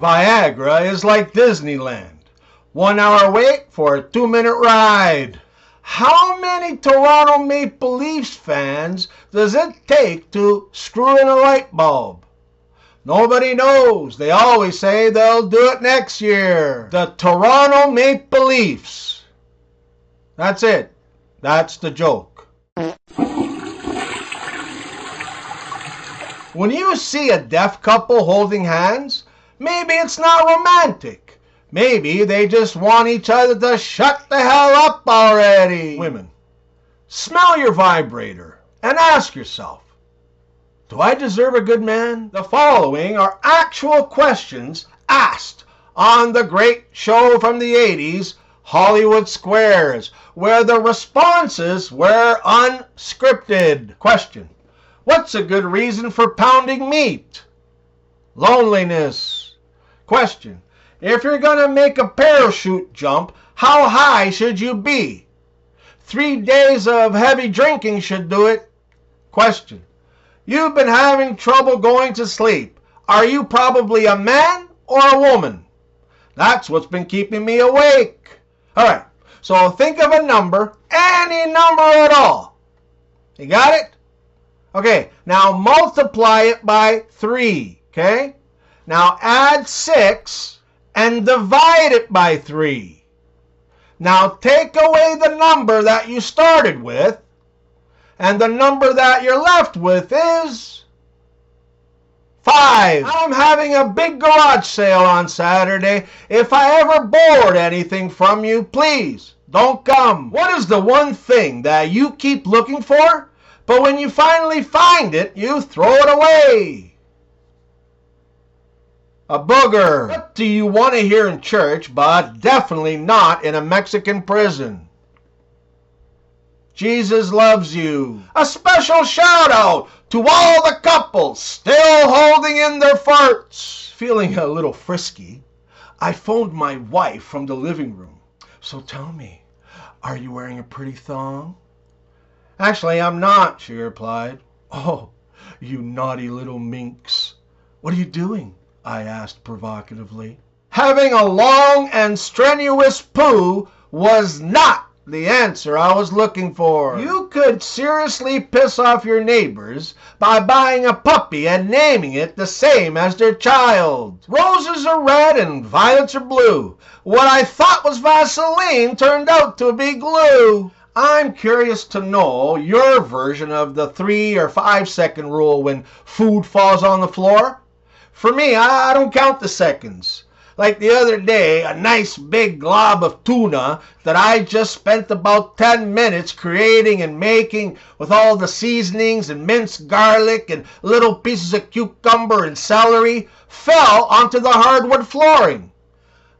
Viagra is like Disneyland. 1 hour wait for a 2-minute ride. How many Toronto Maple Leafs fans does it take to screw in a light bulb? Nobody knows. They always say they'll do it next year. The Toronto Maple Leafs. That's it. That's the joke. When you see a deaf couple holding hands, maybe it's not romantic. Maybe they just want each other to shut the hell up already. Women, smell your vibrator and ask yourself, do I deserve a good man? The following are actual questions asked on the great show from the 80s, Hollywood Squares, where the responses were unscripted. Question: what's a good reason for pounding meat? Loneliness. Question: if you're going to make a parachute jump, how high should you be? 3 days of heavy drinking should do it. Question: you've been having trouble going to sleep. Are you probably a man or a woman? That's what's been keeping me awake. All right, so think of a number, any number at all. You got it? Okay, now multiply it by 3, okay? Now add 6 and divide it by 3. Now take away the number that you started with, and the number that you're left with is 5. I'm having a big garage sale on Saturday. If I ever bored anything from you, please don't come. What is the one thing that you keep looking for, but when you finally find it, you throw it away? A booger. What do you want to hear in church, but definitely not in a Mexican prison? Jesus loves you. A special shout out to all the couples still holding in their farts. Feeling a little frisky, I phoned my wife from the living room. So tell me, are you wearing a pretty thong? Actually, I'm not, she replied. Oh, you naughty little minx. What are you doing? I asked provocatively. Having a long and strenuous poo was not the answer I was looking for. You could seriously piss off your neighbors by buying a puppy and naming it the same as their child. Roses are red and violets are blue. What I thought was Vaseline turned out to be glue. I'm curious to know your version of the 3 or 5 second rule when food falls on the floor. For me, I don't count the seconds. Like the other day, a nice big glob of tuna that I just spent about 10 minutes creating and making with all the seasonings and minced garlic and little pieces of cucumber and celery fell onto the hardwood flooring.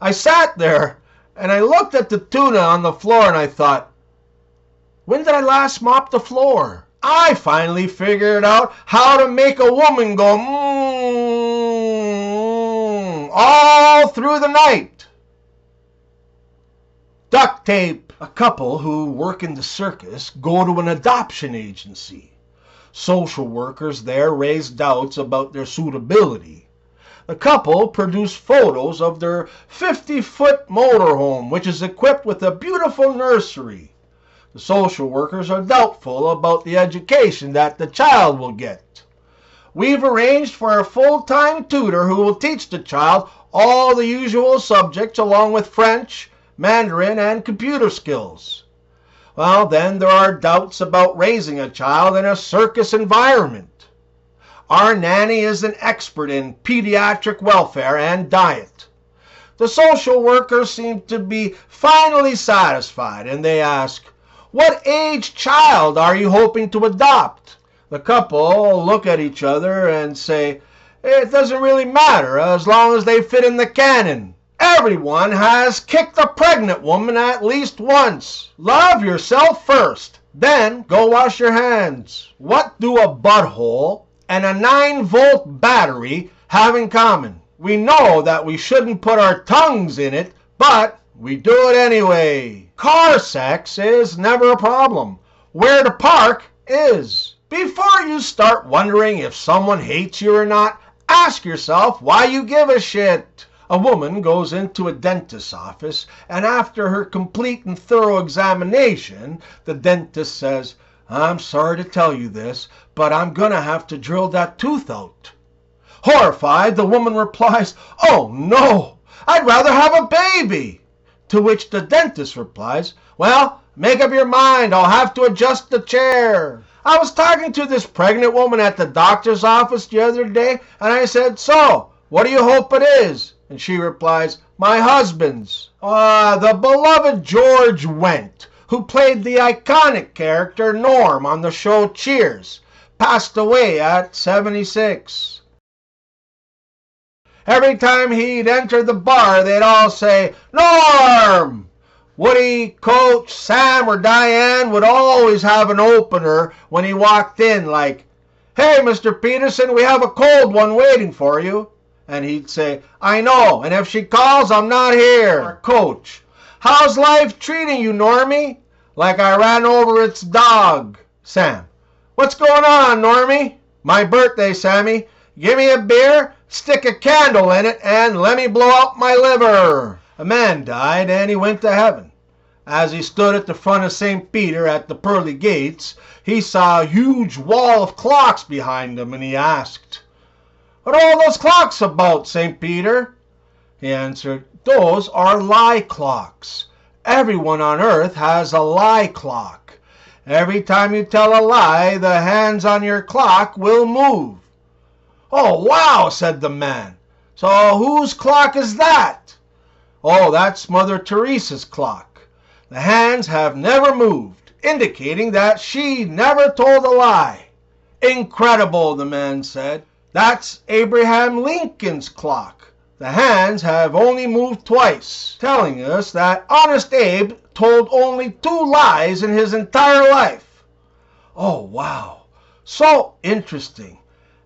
I sat there and I looked at the tuna on the floor and I thought, when did I last mop the floor? I finally figured out how to make a woman go mmm all through the night. Duct tape. A couple who work in the circus go to an adoption agency. Social workers there raise doubts about their suitability. The couple produce photos of their 50-foot motorhome, which is equipped with a beautiful nursery. The social workers are doubtful about the education that the child will get. We've arranged for a full-time tutor who will teach the child all the usual subjects along with French, Mandarin, and computer skills. Well, then there are doubts about raising a child in a circus environment. Our nanny is an expert in pediatric welfare and diet. The social workers seem to be finally satisfied, and they ask, what age child are you hoping to adopt? The couple look at each other and say, it doesn't really matter as long as they fit in the canon. Everyone has kicked a pregnant woman at least once. Love yourself first, then go wash your hands. What do a butthole and a 9-volt battery have in common? We know that we shouldn't put our tongues in it, but we do it anyway. Car sex is never a problem. Where to park is. Before you start wondering if someone hates you or not, ask yourself why you give a shit. A woman goes into a dentist's office, and after her complete and thorough examination, the dentist says, "I'm sorry to tell you this, but I'm gonna have to drill that tooth out." Horrified, the woman replies, "Oh no, I'd rather have a baby." To which the dentist replies, "Well, make up your mind, I'll have to adjust the chair." I was talking to this pregnant woman at the doctor's office the other day, and I said, "So, what do you hope it is?" And she replies, "My husband's." The beloved George Wendt, who played the iconic character Norm on the show Cheers, passed away at 76. Every time he'd enter the bar, they'd all say, "Norm!" Woody, Coach, Sam, or Diane would always have an opener when he walked in, like, "Hey, Mr. Peterson, we have a cold one waiting for you." And he'd say, "I know, and if she calls, I'm not here." Or Coach, "How's life treating you, Normie?" "Like I ran over its dog." Sam, "What's going on, Normie?" "My birthday, Sammy. Give me a beer, stick a candle in it, and let me blow out my liver." A man died, and he went to heaven. As he stood at the front of St. Peter at the pearly gates, he saw a huge wall of clocks behind him, and he asked, "What are all those clocks about, St. Peter?" He answered, "Those are lie clocks. Everyone on earth has a lie clock. Every time you tell a lie, the hands on your clock will move." "Oh, wow," said the man. "So whose clock is that?" "Oh, that's Mother Teresa's clock. The hands have never moved, indicating that she never told a lie." "Incredible," the man said. "That's Abraham Lincoln's clock. The hands have only moved twice, telling us that Honest Abe told only 2 lies in his entire life." "Oh, wow. So interesting.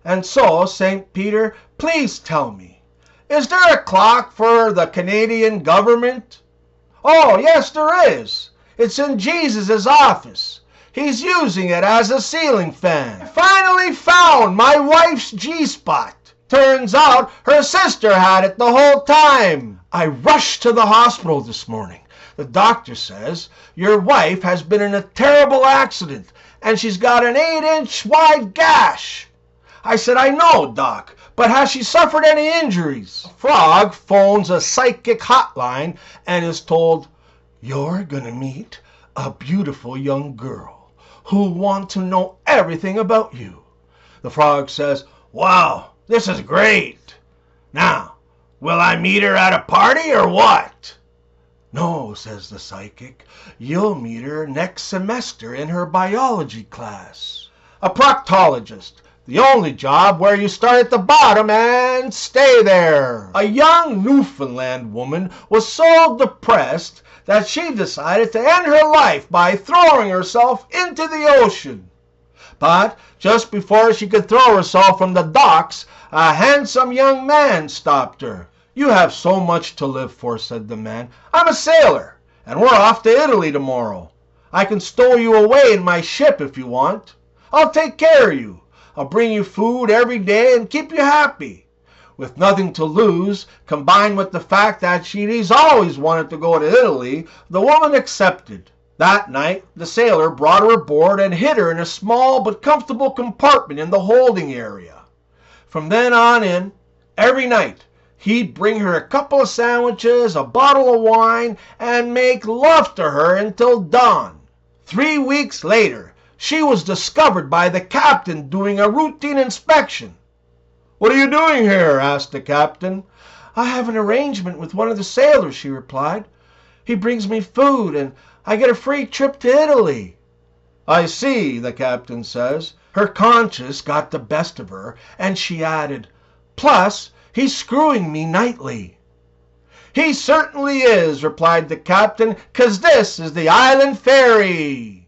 And so, St. Peter, please tell me, is there a clock for the Canadian government?" "Oh, yes, there is. It's in Jesus' office. He's using it as a ceiling fan. I finally found my wife's G-spot. Turns out her sister had it the whole time. I rushed to the hospital this morning. The doctor says your wife has been in a terrible accident, and she's got an 8-inch wide gash." I said, "I know, Doc, but has she suffered any injuries?" Frog phones a psychic hotline and is told, "You're gonna meet a beautiful young girl who'll want to know everything about you." The frog says, "Wow, this is great. Now, will I meet her at a party or what?" "No," says the psychic, "you'll meet her next semester in her biology class." A proctologist, the only job where you start at the bottom and stay there. A young Newfoundland woman was so depressed that she decided to end her life by throwing herself into the ocean. But just before she could throw herself from the docks, a handsome young man stopped her. "You have so much to live for," said the man. "I'm a sailor, and we're off to Italy tomorrow. I can stow you away in my ship if you want. I'll take care of you. I'll bring you food every day and keep you happy." With nothing to lose, combined with the fact that she'd always wanted to go to Italy, the woman accepted. That night, the sailor brought her aboard and hid her in a small but comfortable compartment in the holding area. From then on in, every night, he'd bring her a couple of sandwiches, a bottle of wine, and make love to her until dawn. 3 weeks later, she was discovered by the captain doing a routine inspection. "What are you doing here?" asked the captain. "I have an arrangement with one of the sailors," she replied. "He brings me food, and I get a free trip to Italy." "I see," the captain says. Her conscience got the best of her, and she added, "Plus, he's screwing me nightly." "He certainly is," replied the captain, "'cause this is the Island Ferry."